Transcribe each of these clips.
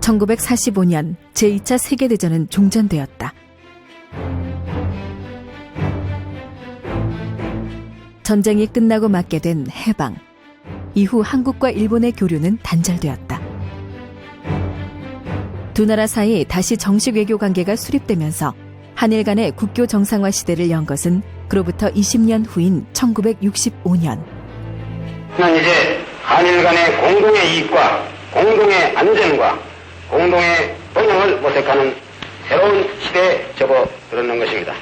(1945년) 제2차 세계대전은 종전되었다. 전쟁이 끝나고 맞게 된 해방. 이후 한국과 일본의 교류는 단절되었다. 두 나라 사이 다시 정식 외교 관계가 수립되면서 한일 간의 국교 정상화 시대를 연 것은 그로부터 20년 후인 1965년. 는 이제 한일 간의 공동의 이익과 공동의 안전과 공동의 번영을 모색하는 새로운 시대에 접어들었는 것입니다.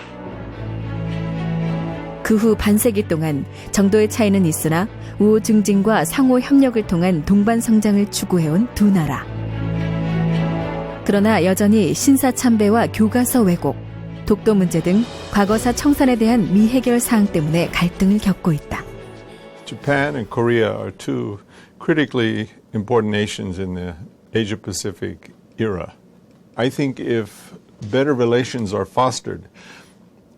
그 후 반세기 동안 정도의 차이는 있으나 우호 증진과 상호 협력을 통한 동반 성장을 추구해온 두 나라. 그러나 여전히 신사참배와 교과서 왜곡, 독도 문제 등 과거사 청산에 대한 미해결 사항 때문에 갈등을 겪고 있다. Japan and Korea are two critically important nations in the Asia-Pacific era. I think if better relations are fostered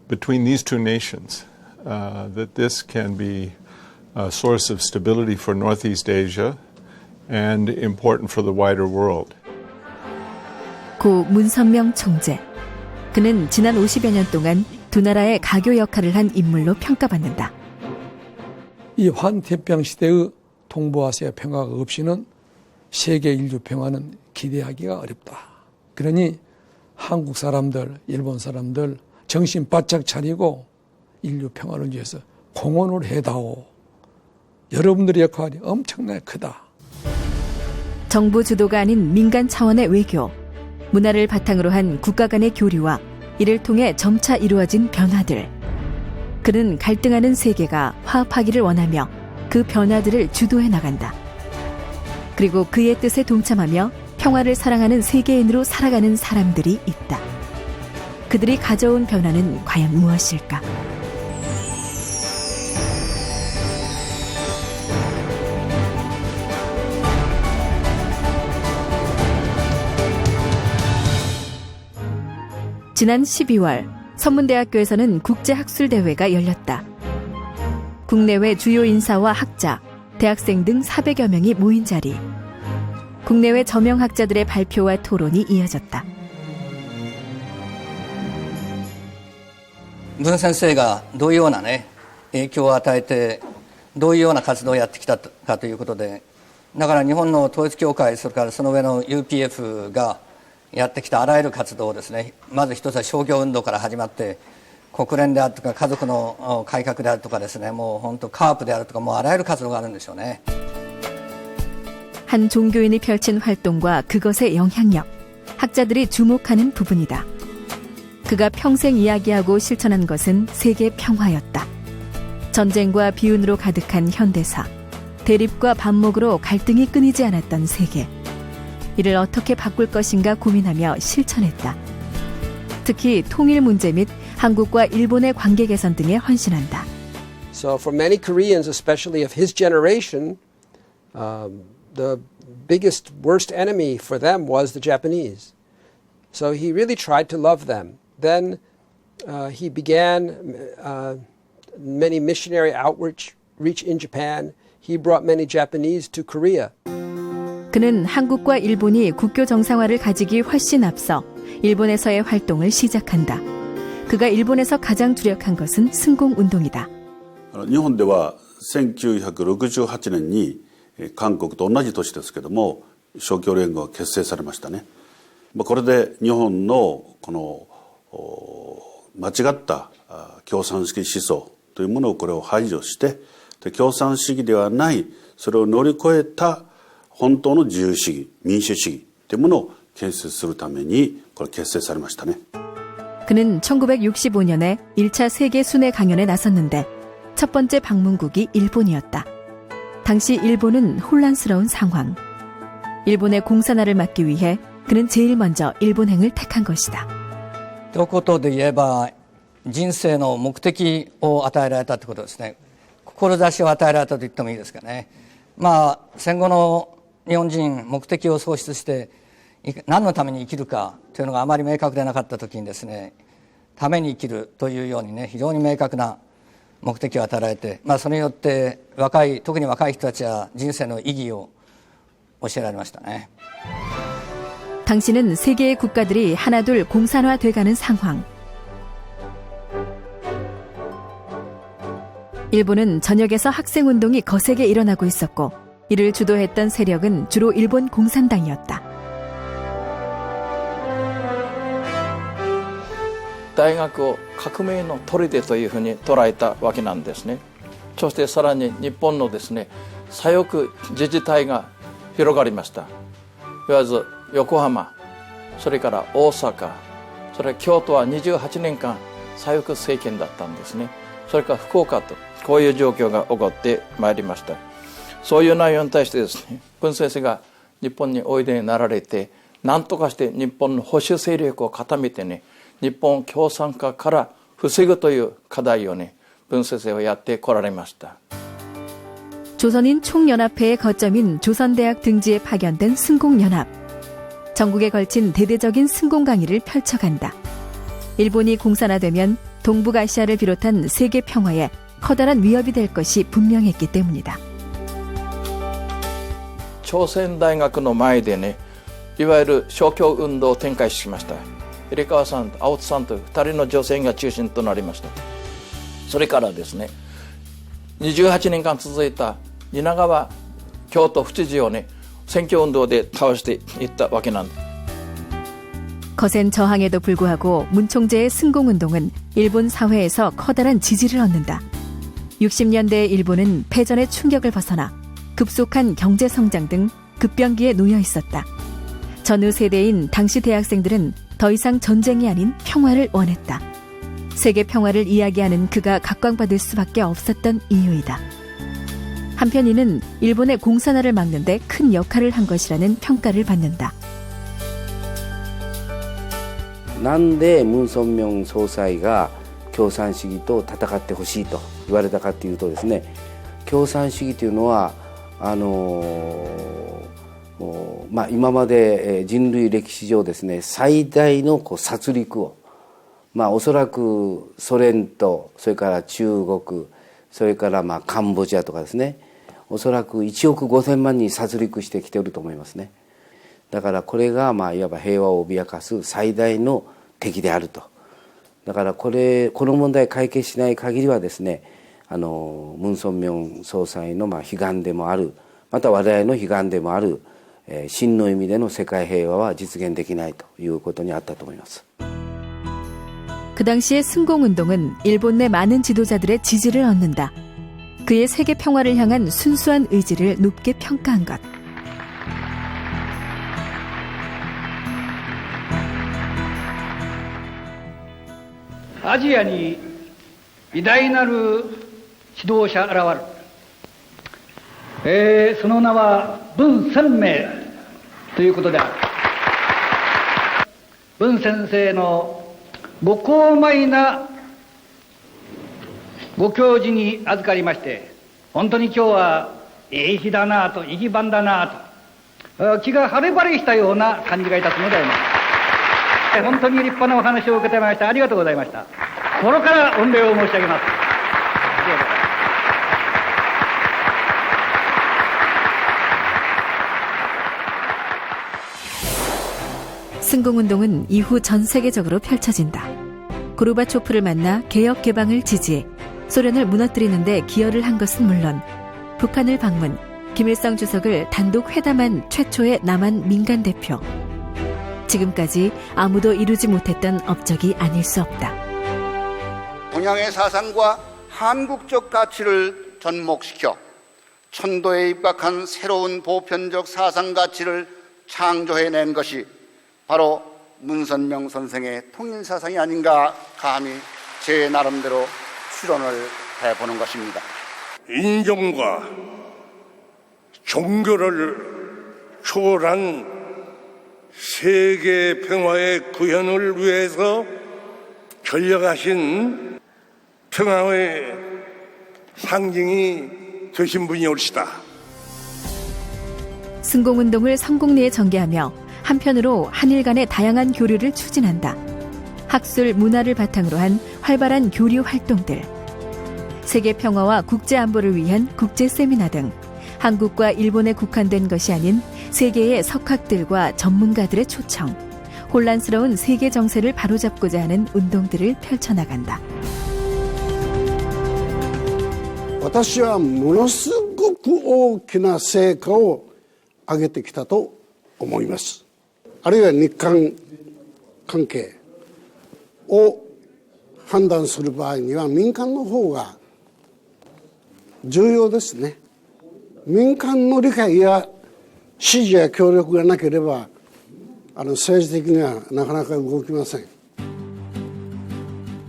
between these two nations, that this can be a source of stability for Northeast Asia and important for the wider world. 고 문선명 총재. 그는 지난 50여 년 동안 두 나라의 가교 역할을 한 인물로 평가받는다. 이 환태평양 시대의 동북아시아 평화가 없이는 세계 인류 평화는 기대하기가 어렵다. 그러니 한국 사람들, 일본 사람들 정신 바짝 차리고 인류 평화를 위해서 공헌을 해다오. 여러분들의 역할이 엄청나게 크다. 정부 주도가 아닌 민간 차원의 외교, 문화를 바탕으로 한 국가 간의 교류와 이를 통해 점차 이루어진 변화들. 그는 갈등하는 세계가 화합하기를 원하며 그 변화들을 주도해 나간다. 그리고 그의 뜻에 동참하며 평화를 사랑하는 세계인으로 살아가는 사람들이 있다. 그들이 가져온 변화는 과연 무엇일까? 지난 12월 선문대학교에서는 국제학술대회가 열렸다. 국내외 주요 인사와 학자, 대학생 등 400여 명이 모인 자리. 국내외 저명학자들의 발표와 토론이 이어졌다. 文先生がどういうようなね、影響を与えてどういうような活動をやってきたかということで、だから日本の統一教会、それからその上の UPF がやってきたあらゆる活動をですね、まず一つは商業運動から始まって、国連であるとか家族の改革であるとかですね、もう本当カープであるとかもうあらゆる活動があるんでしょうね。 한 종교인이 펼친 활동과 그것의 영향력, 학자들이 주목하는 부분이다. 그가 평생 이야기하고 실천한 것은 세계 평화였다. 전쟁과 비운으로 가득한 현대사, 대립과 반목으로 갈등이 끊이지 않았던 세계. 이를 어떻게 바꿀 것인가 고민하며 실천했다. 특히 통일 문제 및 한국과 일본의 관계 개선 등에 헌신한다. So for many Koreans, especially of his generation, the biggest, worst enemy for them was the Japanese. So he really tried to love them. Then he began many missionary outreach in Japan. He brought many Japanese to Korea. 그는 한국과 일본이 국교 정상화를 가지기 훨씬 앞서 일본에서의 활동을 시작한다. 그가 일본에서 가장 주력한 것은 승공운동이다. 日本では1968年に韓国と同じ年ですけども勝共連合が結成されましたね。これで日本のこの間違った共産主義思想というものをこれを排除して共産主義ではないそれを乗り越えた本当の自由主義民主主義というものを建設するためにこれ結成されましたね。 그는 1965년에 1차 세계 순회 강연에 나섰는데 첫 번째 방문국이 일본이었다. 당시 일본은 혼란스러운 상황. 일본의 공산화를 막기 위해 그는 제일 먼저 일본행을 택한 것이다. ということで言えば、人生の目的を与えられたということですね。志を与えられたと言ってもいいですかね。戦後の日本人、目的を喪失して何のために生きるかというのがあまり明確でなかったときにですね、ために生きるというようにね、非常に明確な目的を与えられて、それによって特に若い人たちは人生の意義を教えられましたね。 당시는 세계의 국가들이 하나둘 공산화돼가는 상황. 일본은 전역에서 학생운동이 거세게 일어나고 있었고 이를 주도했던 세력은 주로 일본 공산당이었다. 大学を革命の砦というふうに捉えたわけなんですね。そしてさらに日本のですね、左翼自治体が広がりました。いわゆる横浜、それから大阪、それから京都は28年間左翼政権だったんですね。それから福岡と、こういう状況が起こってまいりました。そういう内容に対してですね、文先生が日本においでになられて、何とかして日本の保守勢力を固めてね、日本共産化から防ぐという課題をね、文先生はやってこられました。 조선인 총연합회의 거점인 조선대학 등지에 파견된 승공연합. 전국에 걸친 대대적인 승공 강의를 펼쳐간다. 일본이 공산화되면 동북아시아를 비롯한 세계 평화에 커다란 위협이 될 것이 분명했기 때문이다. 朝鮮大学の前でね、いわゆる勝共運動を展開しました。入川さんと青津さんという2人の女性が中心となりました。それからですね、28年間続いた蜷川京都府知事をね、選挙運動で倒していったわけなんです。 거센 저항에도 불구하고 문 총재의 승공운동은 일본 사회에서 커다란 지지를 얻는다. 60년대의 일본은 패전의 충격을 벗어나 급속한 경제성장 등 급변기에 놓여 있었다. 전후 세대인 당시 대학생들은 더 이상 전쟁이 아닌 평화를 원했다. 세계 평화를 이야기하는 그가 각광받을 수밖에 없었던 이유이다. 한편 이는 일본의 공산화를 막는 데 큰 역할을 한 것이라는 평가를 받는다. なんでムン・ソンミョン総裁が共産主義と戦ってほしいと言われたかというとですね、共産主義というのは今まで人類歴史上ですね、最大の殺戮を、おそらくソ連とそれから中国、それからカンボジアとかですね、おそらく1億5,000万人殺戮してきていると思いますね。だからこれがいわば平和を脅かす最大の敵であると。だからこの問題解決しない限りはですね、ムン・ソンミョン総裁の悲願でもある、また我々の悲願でもある、真の意味での世界平和は実現できないということにあったと思います。 그 당시의 승공운동은 일본 내 많은 지도자들의 지지를 얻는다. 그의 세계 평화를 향한 순수한 의지를 높게 평가한 것. 아시아に偉大なる指導者現る。その名は文鮮明ということである。文先生のご高邁なご教示に預かりまして、本当に今日はいい日だなと、いい日番だなと、気が晴れ晴れしたような感じがいたすのであります。本当に立派なお話を受けてまいりました。ありがとうございました。心から御礼を申し上げます。 승공운동은 이후 전 세계적으로 펼쳐진다. 고르바초프를 만나 개혁 개방을 지지해 소련을 무너뜨리는 데 기여를 한 것은 물론 북한을 방문, 김일성 주석을 단독 회담한 최초의 남한 민간 대표. 지금까지 아무도 이루지 못했던 업적이 아닐 수 없다. 동양의 사상과 한국적 가치를 접목시켜 천도에 입각한 새로운 보편적 사상 가치를 창조해낸 것이 바로 문선명 선생의 통일사상이 아닌가 감히 제 나름대로 추론을 해보는 것입니다. 인종과 종교를 초월한 세계 평화의 구현을 위해서 결력하신 평화의 상징이 되신 분이 옳시다. 승공운동을 성공리에 전개하며 한편으로 한일 간의 다양한 교류를 추진한다. 학술, 문화를 바탕으로 한 활발한 교류 활동들. 세계 평화와 국제 안보를 위한 국제 세미나 등 한국과 일본에 국한된 것이 아닌 세계의 석학들과 전문가들의 초청, 혼란스러운 세계 정세를 바로잡고자 하는 운동들을 펼쳐나간다. 私はものすごく大きな成果を上げてきたと思います。あるいは日韓関係を判断する場合には民間の方が重要ですね。民間の理解や支持や協力がなければ政治的にはなかなか動きません。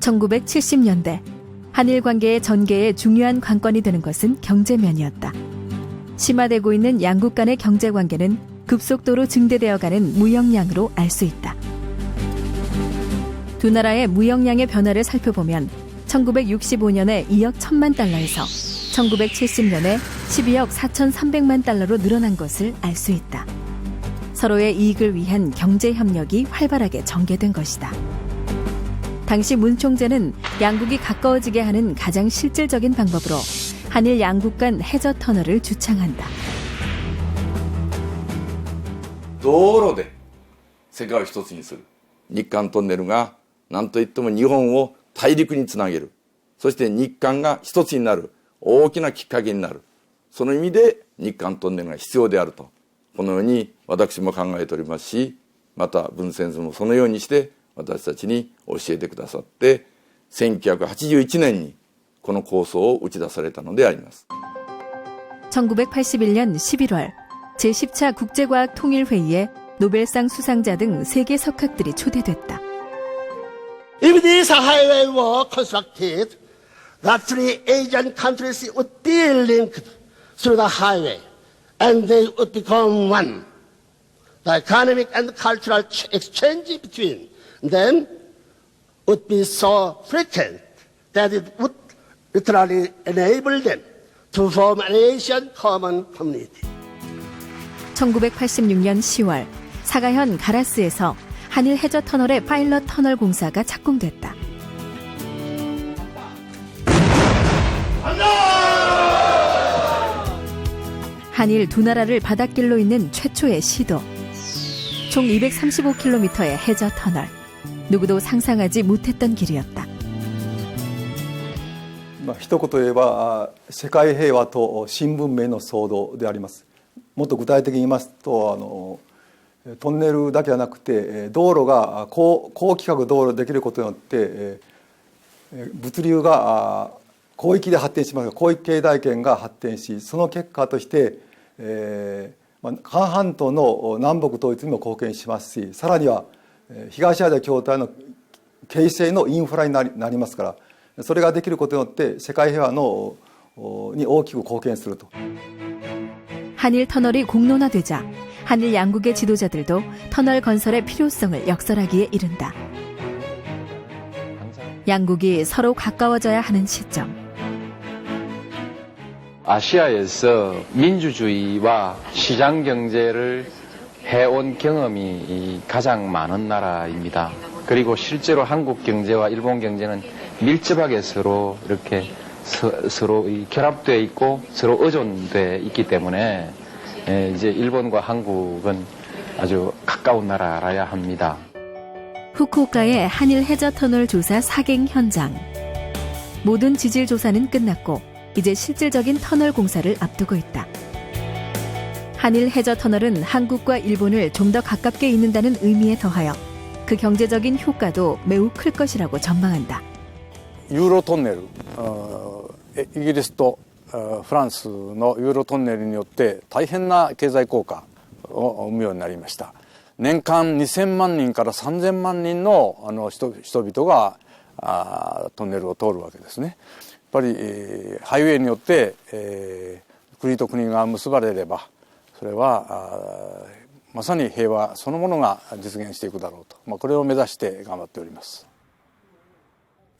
1970년대 한일 관계의 전개에 중요한 관건이 되는 것은 경제면이었다. 심화되고 있는 양국 간의 경제 관계는 급속도로 증대되어가는 무역량으로 알 수 있다. 두 나라의 무역량의 변화를 살펴보면 1965년에 2억 1천만 달러에서 1970년에 12억 4,300만 달러로 늘어난 것을 알 수 있다. 서로의 이익을 위한 경제 협력이 활발하게 전개된 것이다. 당시 문 총재는 양국이 가까워지게 하는 가장 실질적인 방법으로 한일 양국 간 해저 터널을 주창한다. 道路で世界を一つにする。日韓トンネルが何といっても日本を大陸につなげる。そして日韓が一つになる大きなきっかけになる。その意味で日韓トンネルが必要であると。このように私も考えておりますし、また文先生もそのようにして私たちに教えてくださって、1981年にこの構想を打ち出されたのであります。 1981년 11월 제10차 국제과학 통일회의에 노벨상 수상자 등 세계 석학들이 초대됐다. If this highway were constructed, the three Asian countries would be linked through the highway, and they would become one. The economic and cultural exchange between them would be so frequent that it would literally enable them to form an Asian common community. 1986년 10월 사가현 가라스에서 한일 해저 터널의 파일럿 터널 공사가 착공됐다. 한일 두 나라를 바닷길로 잇는 최초의 시도. 총 235km의 해저 터널. 누구도 상상하지 못했던 길이었다. 一言言えば世界平和と新文明の騒動であります。もっと具体的に言いますとトンネルだけじゃなくて道路が高規格道路できることによって物流が広域で発展します。広域経済圏が発展し、その結果として韓半島の南北統一にも貢献しますし、さらには東アジア共同体の形成のインフラになりますから、それができることによって世界平和に大きく貢献すると。 한일 터널이 공론화되자 한일 양국의 지도자들도 터널 건설의 필요성을 역설하기에 이른다. 양국이 서로 가까워져야 하는 시점. 아시아에서 민주주의와 시장 경제를 해온 경험이 가장 많은 나라입니다. 그리고 실제로 한국 경제와 일본 경제는 밀접하게 서로 이렇게 서로 결합되어 있고 서로 의존되어 있기 때문에 이제 일본과 한국은 아주 가까운 나라라야 합니다. 후쿠오카의 한일 해저 터널 조사 사갱 현장. 모든 지질 조사는 끝났고 이제 실질적인 터널 공사를 앞두고 있다. 한일 해저 터널은 한국과 일본을 좀 더 가깝게 잇는다는 의미에 더하여 그 경제적인 효과도 매우 클 것이라고 전망한다. ユーロトンネル、イギリスとフランスのユーロトンネルによって大変な経済効果を生むようになりました。年間2000万人から3000万人の人々がトンネルを通るわけですね。やっぱりハイウェイによって国と国が結ばれれば、それはまさに平和そのものが実現していくだろうと、これを目指して頑張っております。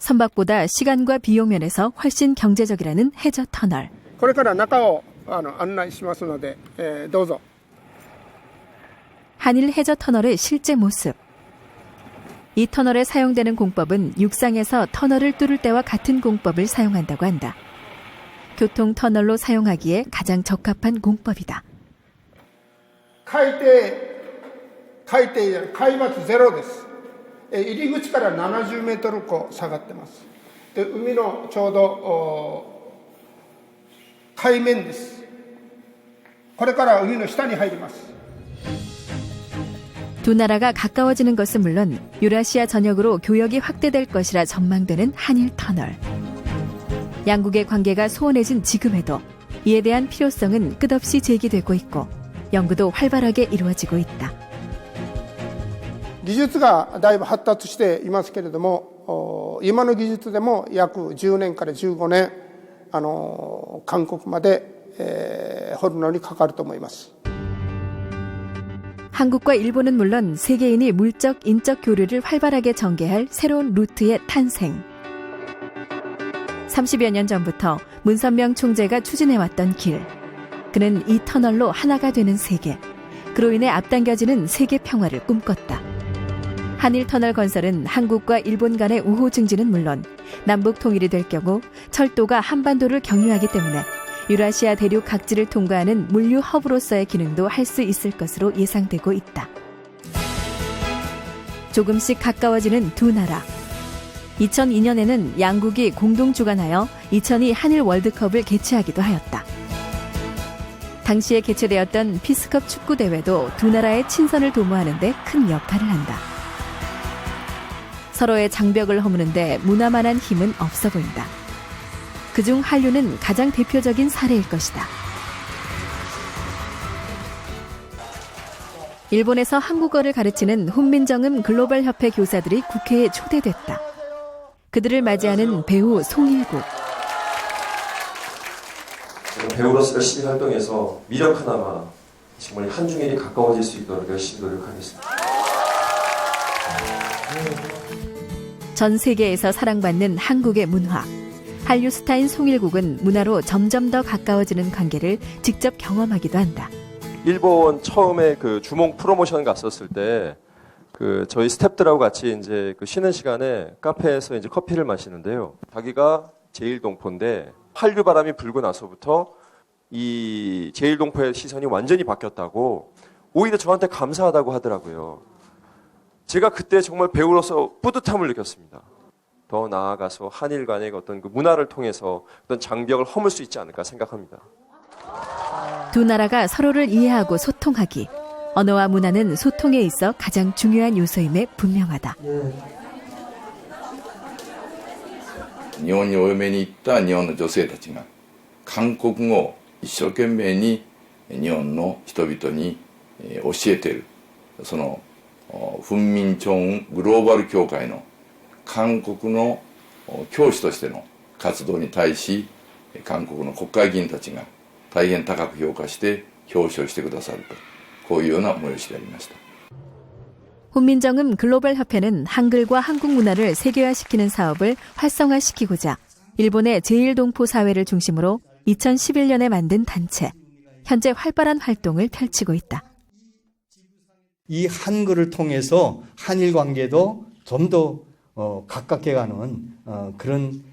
선박보다 시간과 비용 면에서 훨씬 경제적이라는 해저 터널. これから中を案内しますので、どうぞ。 한일 해저 터널의 실제 모습. 이 터널에 사용되는 공법은 육상에서 터널을 뚫을 때와 같은 공법을 사용한다고 한다. 교통 터널로 사용하기에 가장 적합한 공법이다. 海抜ゼロです。入り口から70メートル下がってます。で、海のちょうど海面です。これから海の下に入ります。 두 나라가 가까워지는 것은 물론 유라시아 전역으로 교역이 확대될 것이라 전망되는 한일 터널. 양국의 관계가 소원해진 지금에도 이에 대한 필요성은 끝없이 제기되고 있고 연구도 활발하게 이루어지고 있다. 技術がだいぶ発達していますけれども、今の技術でも約10年から15年、韓国まで、掘るのにかかると思います。 한국과 일본은 물론 세계인이 물적, 인적 교류를 활발하게 전개할 새로운 루트의 탄생. 30여 년 전부터 문선명 총재가 추진해왔던 길. 그는 이 터널로 하나가 되는 세계. 그로 인해 앞당겨지는 세계 평화를 꿈꿨다. 한일 터널 건설은 한국과 일본 간의 우호 증진은 물론 남북 통일이 될 경우 철도가 한반도를 경유하기 때문에 유라시아 대륙 각지를 통과하는 물류 허브로서의 기능도 할 수 있을 것으로 예상되고 있다. 조금씩 가까워지는 두 나라. 2002년에는 양국이 공동 주관하여 2002 한일 월드컵을 개최하기도 하였다. 당시에 개최되었던 피스컵 축구 대회도 두 나라의 친선을 도모하는 데 큰 역할을 한다. 서로의 장벽을 허무는데 무나만한 힘은 없어 보인다. 그중 한류는 가장 대표적인 사례일 것이다. 일본에서 한국어를 가르치는 훈민정음 글로벌 협회 교사들이 국회에 초대됐다. 그들을 맞이하는 배우 송일국. 배우로서 열심히 활동해서 미력 하나만 정말 한중일이 가까워질 수 있도록 열심히 노력하겠습니다. 전 세계에서 사랑받는 한국의 문화. 한류 스타인 송일국은 문화로 점점 더 가까워지는 관계를 직접 경험하기도 한다. 일본 처음에 그 주몽 프로모션 갔었을 때 그 저희 스태프들하고 같이 이제 그 쉬는 시간에 카페에서 이제 커피를 마시는데요. 자기가 제일동포인데 한류 바람이 불고 나서부터 이 제일동포의 시선이 완전히 바뀌었다고 오히려 저한테 감사하다고 하더라고요. 제가 그때 정말 배우로서 뿌듯함을 느꼈습니다. 더 나아가서 한일 간의 어떤 그 문화를 통해서 어떤 장벽을 허물 수 있지 않을까 생각합니다. 두 나라가 서로를 이해하고 소통하기. 언어와 문화는 소통에 있어 가장 중요한 요소임에 분명하다. 日本にお嫁に行った日本の女性たちが韓国語を一生懸命に日本の人々に教えている。その훈민정グローバル協会の韓国の教師としての活動に対し韓国の国会議員たちが大変高く評価して表彰してくださるとこういうような催しでありました。 훈민정음 글로벌 협회는 한글과 한국 문화를 세계화시키는 사업을 활성화시키고자 일본의 제일동포 사회를 중심으로 2011년에 만든 단체. 현재 활발한 활동을 펼치고 있다. 이 한글을 통해서 한일 관계도 좀 더 가깝게 가는 그런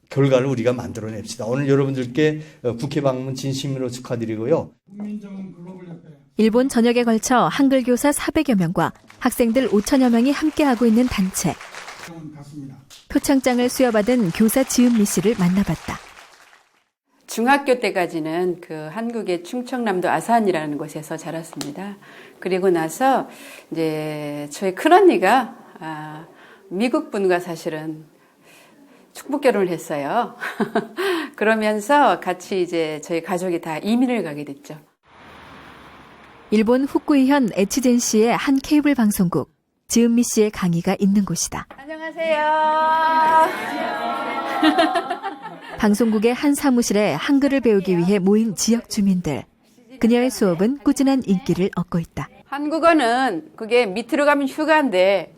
결과를 우리가 만들어냅시다. 오늘 여러분들께 국회 방문 진심으로 축하드리고요. 일본 전역에 걸쳐 한글 교사 400여 명과 학생들 5천여 명이 함께하고 있는 단체. 표창장을 수여받은 교사 지은미 씨를 만나봤다. 중학교 때까지는 그 한국의 충청남도 아산이라는 곳에서 자랐습니다. 그리고 나서 이제 저희 큰언니가 미국 분과 사실은 축복 결혼을 했어요. 그러면서 같이 이제 저희 가족이 다 이민을 가게 됐죠. 일본 후쿠이현 에치젠시의 한 케이블 방송국, 지은미 씨의 강의가 있는 곳이다. 안녕하세요. 방송국의 한 사무실에 한글을 배우기 위해 모인 지역 주민들. 그녀의 수업은 꾸준한 인기를 얻고 있다. 한국어는 그게 밑으로 가면 휴가인데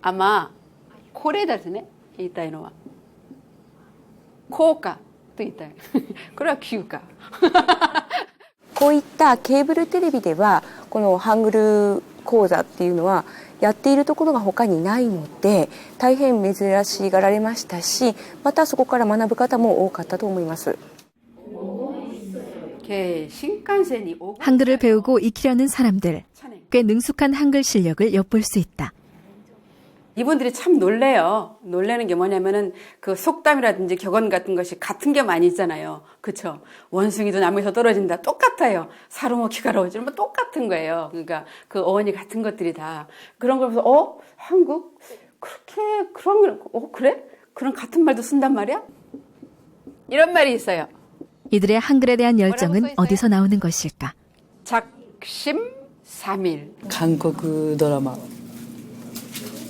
아마 これですね、言いたいのは。効果と言いたい。これは休暇。こういったケーブルテレビではこのハングル講座っていうのはやっているところが他にないので大変珍しがられましたし、またそこから学ぶ方も多かったと思います。 한글을 배우고 익히려는 사람들, 꽤 능숙한 한글 실력을 엿볼 수 있다. 이분들이 참 놀래요. 놀래는 게 뭐냐면은 그 속담이라든지 격언 같은 것이 같은 게 많이 있잖아요. 그쵸? 원숭이도 나무에서 떨어진다. 똑같아요. 사로먹기 가라오지는 뭐 똑같은 거예요. 그러니까 그 어원이 같은 것들이 다. 그런 걸 보면서 한국? 그렇게 그런 그래? 그런 같은 말도 쓴단 말이야? 이런 말이 있어요. 이들의 한글에 대한 열정은 어디서 나오는 것일까? 작심삼일. 한국 드라마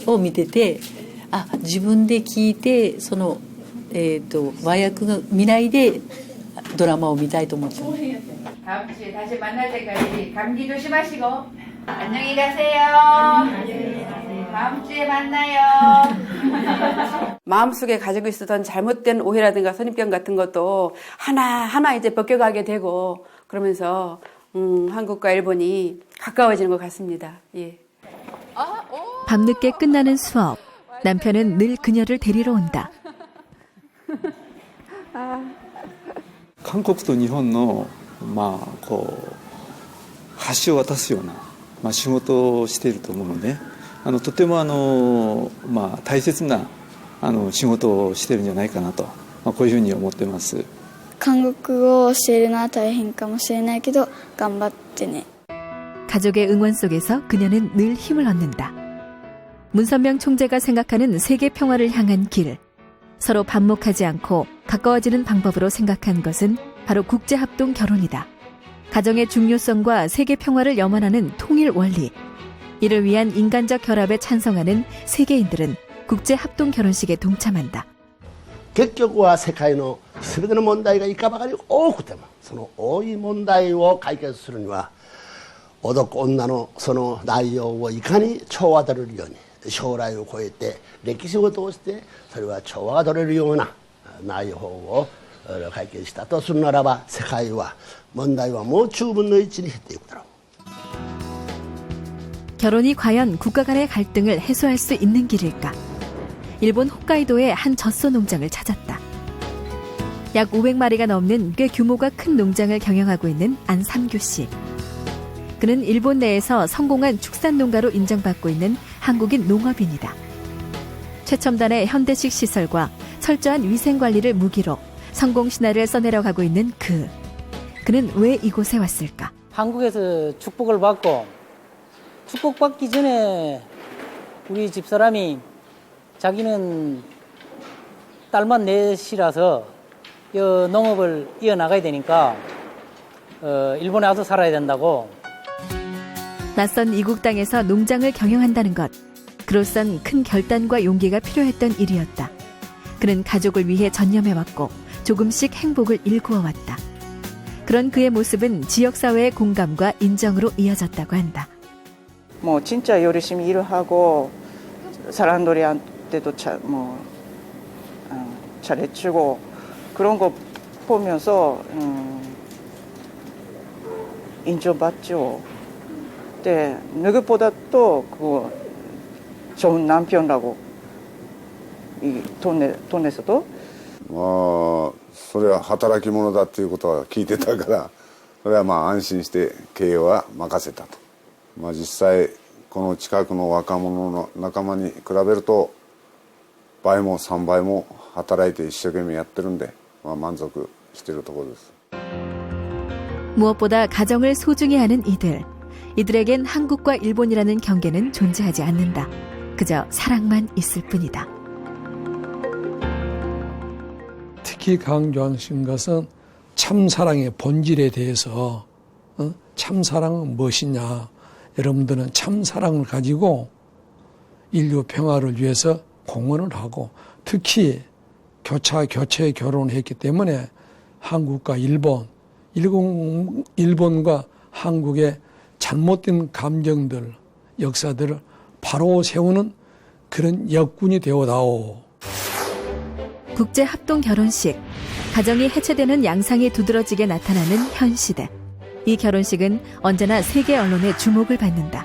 を見てて、あ、自分で聞いてその和訳が見ないでドラマを見たいと思ってます。 다음 주에 다시 만날 때까지 감기 조심하시고 안녕히 가세요. 다음 주에 만나요. 마음속에 가지고 있었던 잘못된 오해라든가 선입견 같은 것도 하나하나 이제 벗겨가게 되고 그러면서 한국과 일본이 가까워지는 것 같습니다. 예. 밤늦게 끝나는 수업. 남편은 늘 그녀를 데리러 온다. 韓国と日本のこう橋を渡すような仕事をしていると思うので、とても大切な仕事をしているんじゃないかなと、こういうふうに思ってます。韓国語を教えるのは大変かもしれないけど頑張ってね. 가족의 응원 속에서 그녀는 늘 힘을 얻는다. 문선명 총재가 생각하는 세계 평화를 향한 길. 서로 반목하지 않고 가까워지는 방법으로 생각한 것은 바로 국제합동 결혼이다. 가정의 중요성과 세계 평화를 염원하는 통일 원리. 이를 위한 인간적 결합에 찬성하는 세계인들은 국제합동 결혼식에 동참한다. 結局は世界の全ての問題がいかばかり多くてもその多い問題を解決するには男女のその内容をいかに調和取れるように将来を超えて歴史を通してそれは調和が取れるような内容を解決したとするならば世界は問題はもう10分の1に減っていくだろう. 결혼이 과연 국가 간의 갈등을 해소할 수 있는 길일까? 일본 홋카이도의 한 젖소 농장을 찾았다. 약 500마리가 넘는 꽤 규모가 큰 농장을 경영하고 있는 안삼규 씨. 그는 일본 내에서 성공한 축산 농가로 인정받고 있는 한국인 농업인이다. 최첨단의 현대식 시설과 철저한 위생 관리를 무기로 성공 신화를 써내려가고 있는 그는 왜 이곳에 왔을까? 한국에서 축복을 받고 축복받기 전에 우리 집사람이 자기는 딸만 넷이라서 농업을 이어나가야 되니까 일본에 와서 살아야 된다고. 낯선 이국 땅에서 농장을 경영한다는 것. 그로선 큰 결단과 용기가 필요했던 일이었다. 그는 가족을 위해 전념해왔고 조금씩 행복을 일구어왔다. 그런 그의 모습은 지역사회의 공감과 인정으로 이어졌다고 한다. 진짜 열심히 일을 하고 사람들한테도 잘해주고 그런 거 보면서 인정받죠. 네, 누구보다 또 좋은 남편이라고 이 돈에서도 それは働き者だということは聞いてたからそれは安心して経営は任せたと。実際この近くの若者の仲間に比べると倍も3倍も働いて一生懸命やってるんで満足しているところです。 무엇보다 가정을 소중히 하는 이들에겐 한국과 일본이라는 경계는 존재하지 않는다. 그저 사랑만 있을 뿐이다. 특히 강조하신 것은 참사랑의 본질에 대해서 참사랑은 무엇이냐. 여러분들은 참사랑을 가지고 인류 평화를 위해서 공헌을 하고 특히 교체 결혼을 했기 때문에 한국과 일본과 한국의 잘못된 감정들, 역사들을 바로 세우는 그런 역군이 되어다오. 국제 합동 결혼식. 가정이 해체되는 양상이 두드러지게 나타나는 현 시대. 이 결혼식은 언제나 세계 언론의 주목을 받는다.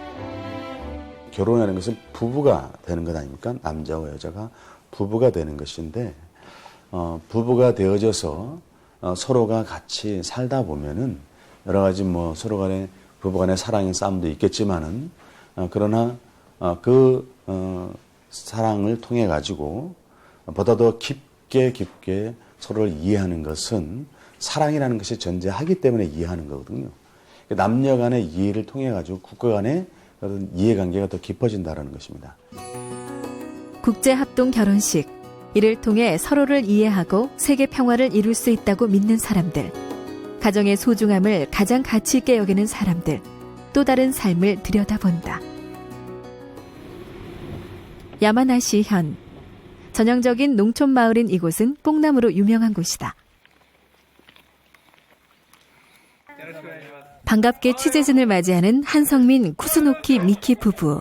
결혼하는 것은 부부가 되는 것 아닙니까? 남자와 여자가 부부가 되는 것인데 부부가 되어져서 서로가 같이 살다 보면은 여러 가지 뭐 서로 간에 부부 간의 사랑의 싸움도 있겠지만은 그러나 그 사랑을 통해 가지고 보다 더 깊게 서로를 이해하는 것은 사랑이라는 것이 존재하기 때문에 이해하는 거거든요. 남녀 간의 이해를 통해 가지고 국가 간의 그런 이해관계가 더 깊어진다는 것입니다. 국제 합동 결혼식. 이를 통해 서로를 이해하고 세계 평화를 이룰 수 있다고 믿는 사람들. 가정의 소중함을 가장 가치 있게 여기는 사람들. 또 다른 삶을 들여다본다. 야마나시현. 전형적인 농촌 마을인 이곳은 뽕나무로 유명한 곳이다. 반갑게 취재진을 맞이하는 한성민, 쿠스노키, 미키 부부.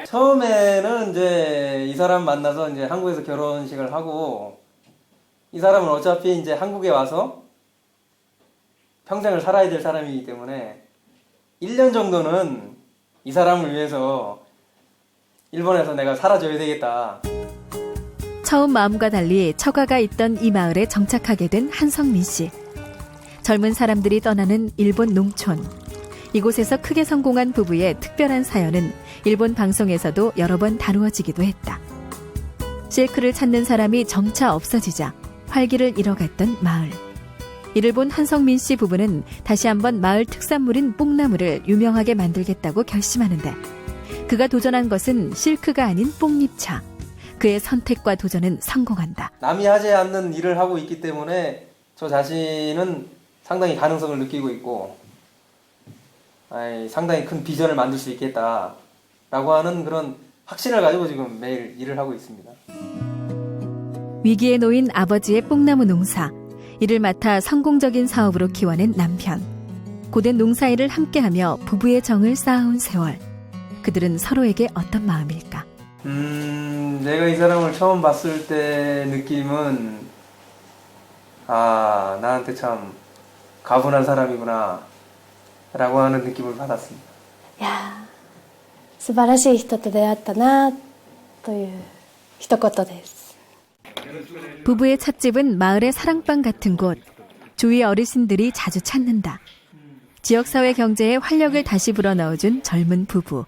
처음에는 이제 이 사람 만나서 이제 한국에서 결혼식을 하고, 이 사람은 어차피 이제 한국에 와서 평생을 살아야 될 사람이기 때문에 1년 정도는 이 사람을 위해서 일본에서 내가 살아줘야 되겠다. 처음 마음과 달리 처가가 있던 이 마을에 정착하게 된 한성민 씨. 젊은 사람들이 떠나는 일본 농촌. 이곳에서 크게 성공한 부부의 특별한 사연은 일본 방송에서도 여러 번 다루어지기도 했다. 실크를 찾는 사람이 점차 없어지자 활기를 잃어갔던 마을. 이를 본 한성민 씨 부부는 다시 한번 마을 특산물인 뽕나무를 유명하게 만들겠다고 결심하는데, 그가 도전한 것은 실크가 아닌 뽕잎차. 그의 선택과 도전은 성공한다. 남이 하지 않는 일을 하고 있기 때문에 저 자신은 상당히 가능성을 느끼고 있고, 상당히 큰 비전을 만들 수 있겠다라고 하는 그런 확신을 가지고 지금 매일 일을 하고 있습니다. 위기에 놓인 아버지의 뽕나무 농사. 이를 맡아 성공적인 사업으로 키워낸 남편. 고된 농사일을 함께하며 부부의 정을 쌓아온 세월. 그들은 서로에게 어떤 마음일까? 내가 이 사람을 처음 봤을 때 느낌은 나한테 참 가분한 사람이구나 라고 하는 느낌을 받았습니다. 素晴らしい人と出会ったなという一言です。 부부의 찻집은 마을의 사랑방 같은 곳. 주위 어르신들이 자주 찾는다. 지역사회 경제에 활력을 다시 불어넣어준 젊은 부부.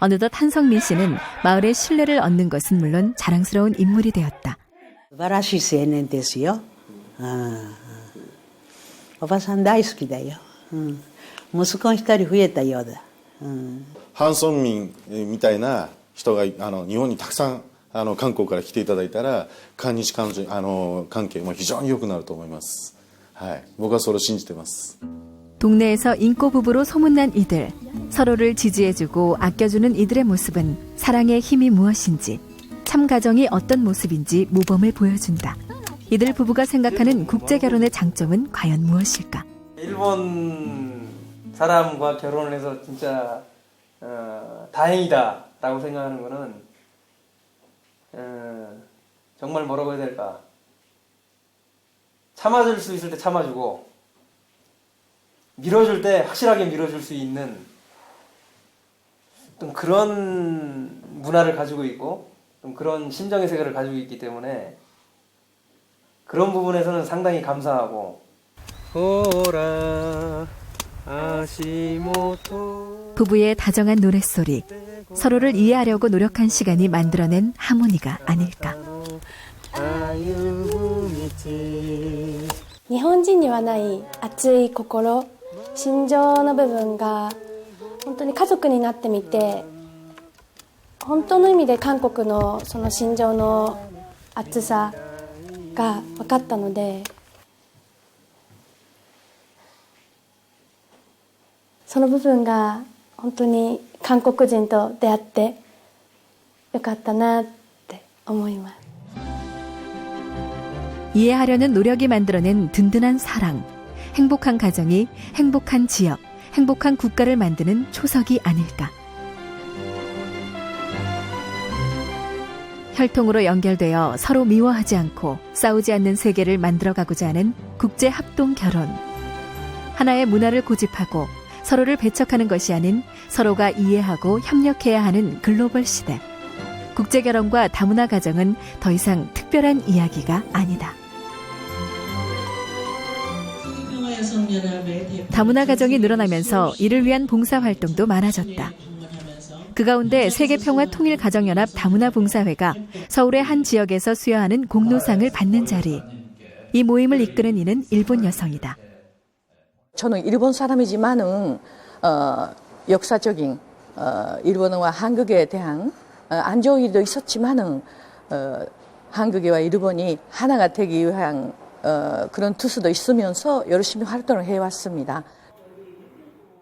어느덧 한성민 씨는 마을의 신뢰를 얻는 것은 물론 자랑스러운 인물이 되었다. 素晴らしい青年ですよ。おばさん大好きだよ。息子が一人増えたようだ。ハンソンミンみたいな人が日本にたくさん韓国から来ていただいたら韓日関係も非常に良くなると思います。はい、僕はそれを信じてます。 동네에서 인꼬 부부로 소문난 이들. 서로를 지지해주고 아껴주는 이들의 모습은 사랑의 힘이 무엇인지, 참 가정이 어떤 모습인지 모범을 보여준다. 이들 부부가 생각하는 국제결혼의 장점은 과연 무엇일까? 일본 사람과 결혼을 해서 진짜 다행이다 라고 생각하는 거는 정말 뭐라고 해야 될까, 참아줄 수 있을 때 참아주고 밀어줄 때 확실하게 밀어줄 수 있는 좀 그런 문화를 가지고 있고 좀 그런 심정의 세계를 가지고 있기 때문에 그런 부분에서는 상당히 감사하고. 부부의 다정한 노랫소리, 서로를 이해하려고 노력한 시간이 만들어낸 하모니가 아닐까. 日本人にはない熱い心、心情の部分が本当に家族になってみて、本当の意味で韓国のその心情の熱さが分かったので、その部分が本当に韓国人と出会ってよかったなって思います。 이해하려는 노력이 만들어낸 든든한 사랑. 행복한 가정이 행복한 지역, 행복한 국가를 만드는 초석이 아닐까. 혈통으로 연결되어 서로 미워하지 않고 싸우지 않는 세계를 만들어가고자 하는 국제 합동 결혼. 하나의 문화를 고집하고 서로를 배척하는 것이 아닌 서로가 이해하고 협력해야 하는 글로벌 시대. 국제 결혼과 다문화 가정은 더 이상 특별한 이야기가 아니다. 다문화 가정이 늘어나면서 이를 위한 봉사활동도 많아졌다. 그 가운데 세계평화통일가정연합 다문화봉사회가 서울의 한 지역에서 수여하는 공로상을 받는 자리. 이 모임을 이끄는 이는 일본 여성이다. 저는 일본 사람이지만은 역사적인 일본과 한국에 대한 안 좋은 일도 있었지만은 한국과 일본이 하나가 되기 위한 그런 뜻도 있으면서 열심히 활동을 해왔습니다.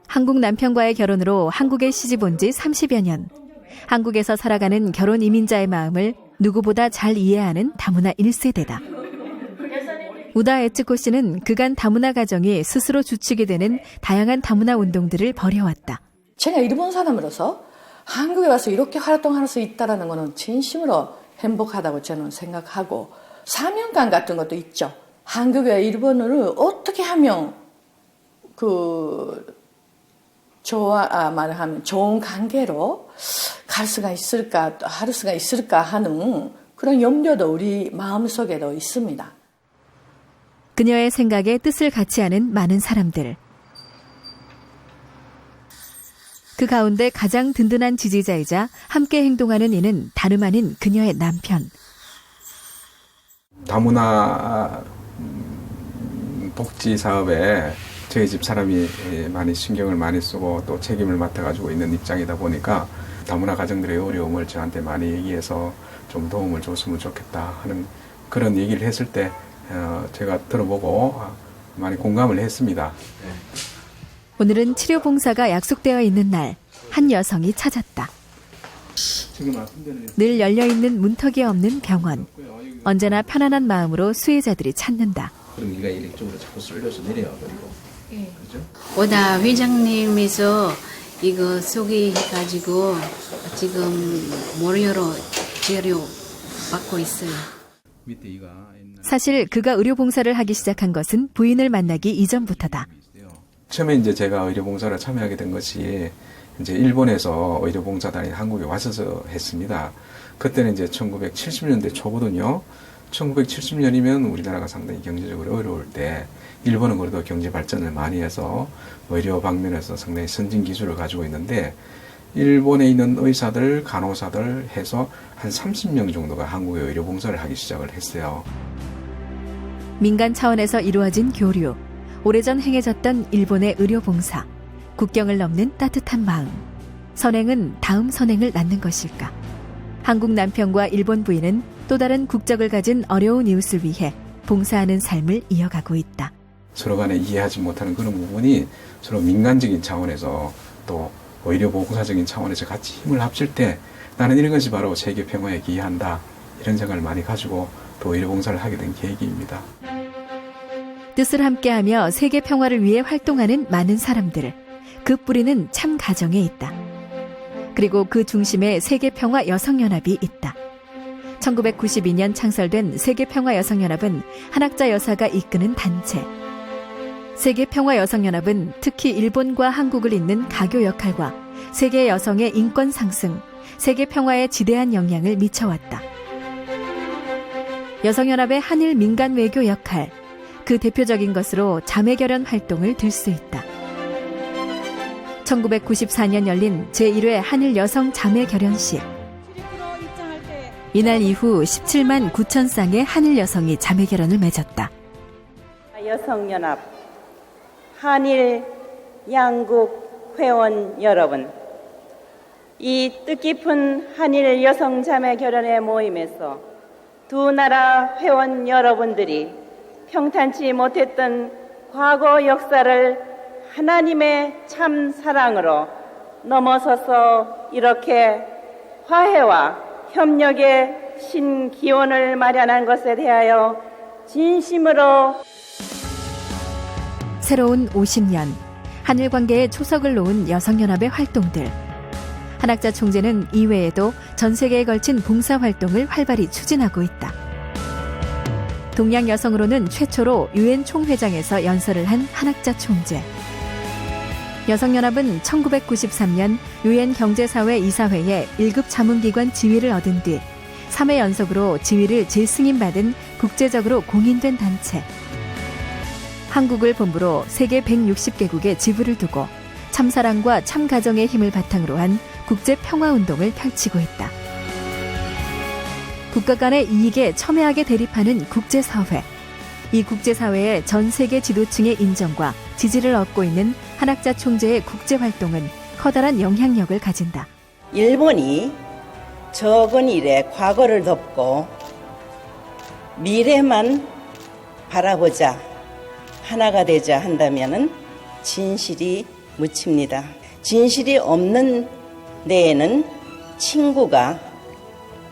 한국 남편과의 결혼으로 한국에 시집 온 지 30여 년. 한국에서 살아가는 결혼 이민자의 마음을 누구보다 잘 이해하는 다문화 1세대다. 우다 에츠코 씨는 그간 다문화 가정이 스스로 주축이 되는 다양한 다문화 운동들을 벌여왔다. 제가 일본 사람으로서 한국에 와서 이렇게 활동할 수 있다는 것은 진심으로 행복하다고 저는 생각하고 사명감 같은 것도 있죠. 한국과 일본을 어떻게 하면 말하면 좋은 관계로 갈 수가 있을까, 할 수가 있을까 하는 그런 염려도 우리 마음속에도 있습니다. 그녀의 생각에 뜻을 같이 하는 많은 사람들. 그 가운데 가장 든든한 지지자이자 함께 행동하는 이는 다름 아닌 그녀의 남편. 다문화 복지 사업에 저희 집 사람이 많이 신경을 많이 쓰고 또 책임을 맡아가지고 있는 입장이다 보니까 다문화 가정들의 어려움을 저한테 많이 얘기해서 좀 도움을 줬으면 좋겠다 하는 그런 얘기를 했을 때 제가 들어보고 많이 공감을 했습니다. 오늘은 치료 봉사가 약속되어 있는 날, 한 여성이 찾았다. 늘 열려있는 문턱이 없는 병원. 언제나 편안한 마음으로 수혜자들이 찾는다. 그럼 네가 이쪽으로 자꾸 쏠려서 내려와 버리고. 그죠? 오다 회장님에서 이거 소개해가지고 지금 무료로 치료 받고 있어요. 사실 그가 의료봉사를 하기 시작한 것은 부인을 만나기 이전부터다. 처음에 이제 제가 의료봉사를 참여하게 된 것이 이제 일본에서 의료봉사단이 한국에 와서 했습니다. 그때는 이제 1970년대 초거든요. 1970년이면 우리나라가 상당히 경제적으로 어려울 때 일본은 그래도 경제 발전을 많이 해서 의료 방면에서 상당히 선진 기술을 가지고 있는데 일본에 있는 의사들, 간호사들 해서 한 30명 정도가 한국에 의료봉사를 하기 시작을 했어요. 민간 차원에서 이루어진 교류, 오래전 행해졌던 일본의 의료봉사, 국경을 넘는 따뜻한 마음. 선행은 다음 선행을 낳는 것일까? 한국 남편과 일본 부인은 또 다른 국적을 가진 어려운 이웃을 위해 봉사하는 삶을 이어가고 있다. 서로 간에 이해하지 못하는 그런 부분이 서로 민간적인 차원에서 또 의료봉사적인 차원에서 같이 힘을 합칠 때 나는 이런 것이 바로 세계 평화에 기여한다. 이런 생각을 많이 가지고 또 의료봉사를 하게 된 계기입니다. 뜻을 함께하며 세계 평화를 위해 활동하는 많은 사람들. 그 뿌리는 참 가정에 있다. 그리고 그 중심에 세계평화 여성연합이 있다. 1992년 창설된 세계평화 여성연합은 한학자 여사가 이끄는 단체. 세계평화 여성연합은 특히 일본과 한국을 잇는 가교 역할과 세계 여성의 인권 상승, 세계 평화에 지대한 영향을 미쳐왔다. 여성연합의 한일 민간 외교 역할, 그 대표적인 것으로 자매결연 활동을 들 수 있다. 1994년 열린 제1회 한일 여성 자매 결연식. 이날 이후 17만 9천 쌍의 한일 여성이 자매 결연을 맺었다. 여성연합 한일 양국 회원 여러분, 이 뜻깊은 한일 여성 자매 결연의 모임에서 두 나라 회원 여러분들이 평탄치 못했던 과거 역사를 하나님의 참 사랑으로 넘어서서 이렇게 화해와 협력의 신기원을 마련한 것에 대하여 진심으로 새로운 50년, 한일 관계에 초석을 놓은 여성연합의 활동들. 한학자 총재는 이외에도 전 세계에 걸친 봉사활동을 활발히 추진하고 있다. 동양 여성으로는 최초로 유엔 총회장에서 연설을 한 한학자 총재. 여성연합은 1993년 유엔 경제사회 이사회에 1급 자문기관 지위를 얻은 뒤 3회 연속으로 지위를 재승인받은 국제적으로 공인된 단체. 한국을 본부로 세계 160개국에 지부를 두고 참사랑과 참가정의 힘을 바탕으로 한 국제평화운동을 펼치고 있다. 국가 간의 이익에 첨예하게 대립하는 국제사회. 이 국제사회의 전 세계 지도층의 인정과 지지를 얻고 있는 한학자 총재의 국제활동은 커다란 영향력을 가진다. 일본이 적은 일에 과거를 덮고 미래만 바라보자, 하나가 되자 한다면은 진실이 묻힙니다. 진실이 없는 데에는 친구가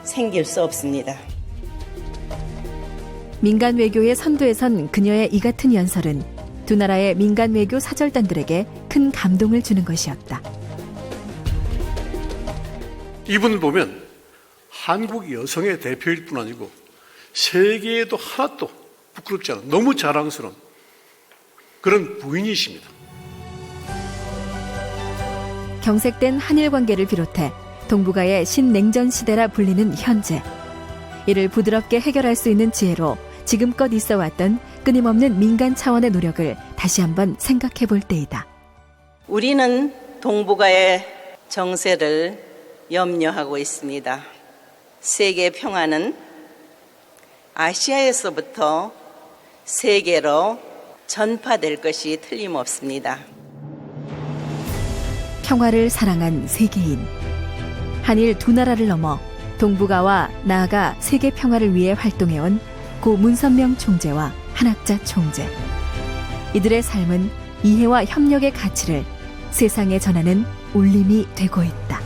생길 수 없습니다. 민간 외교의 선두에 선 그녀의 이 같은 연설은 두 나라의 민간 외교 사절단들에게 큰 감동을 주는 것이었다. 이분을 보면 한국 여성의 대표일 뿐 아니고 세계에도 하나도 부끄럽지 않은 너무 자랑스러운 그런 부인이십니다. 경색된 한일 관계를 비롯해 동북아의 신냉전 시대라 불리는 현재. 이를 부드럽게 해결할 수 있는 지혜로 지금껏 있어왔던 끊임없는 민간 차원의 노력을 다시 한번 생각해 볼 때이다. 우리는 동북아의 정세를 염려하고 있습니다. 세계 평화는 아시아에서부터 세계로 전파될 것이 틀림없습니다. 평화를 사랑한 세계인. 한일 두 나라를 넘어 동북아와 나아가 세계 평화를 위해 활동해온 고 문선명 총재와 한학자 총재. 이들의 삶은 이해와 협력의 가치를 세상에 전하는 울림이 되고 있다.